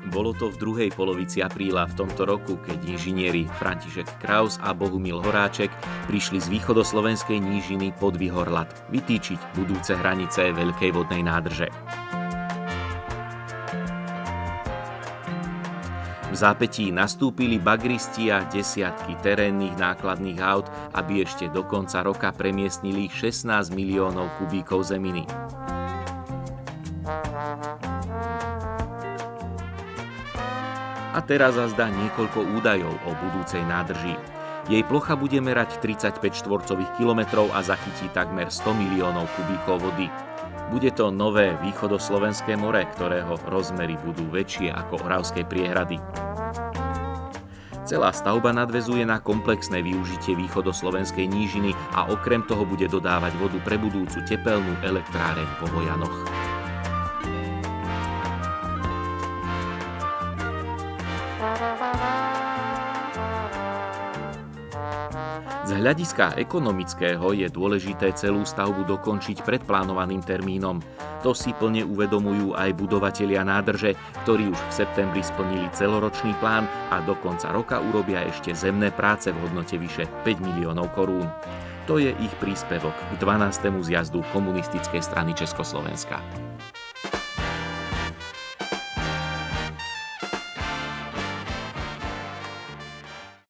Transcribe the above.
Bolo to v druhej polovici apríla v tomto roku, keď inžinieri František Kraus a Bohumil Horáček prišli z východoslovenskej nížiny pod Vyhorlat vytýčiť budúce hranice veľkej vodnej nádrže. V zápätí nastúpili bagristi a desiatky terénnych nákladných aut, aby ešte do konca roka premiestnili 16 miliónov kubíkov zeminy. A teraz zazda niekoľko údajov o budúcej nádrži. Jej plocha bude merať 35 štvorcových kilometrov a zachytí takmer 100 miliónov kubíkov vody. Bude to nové východoslovenské more, ktorého rozmery budú väčšie ako Oravskej priehrady. Celá stavba nadväzuje na komplexné využitie východoslovenskej nížiny a okrem toho bude dodávať vodu pre budúcu tepelnú elektráreň po Vojanoch. Z hľadiska ekonomického je dôležité celú stavbu dokončiť pred plánovaným termínom. To si plne uvedomujú aj budovatelia nádrže, ktorí už v septembri splnili celoročný plán a do konca roka urobia ešte zemné práce v hodnote vyše 5 miliónov korún. To je ich príspevok k 12. zjazdu Komunistickej strany Československa.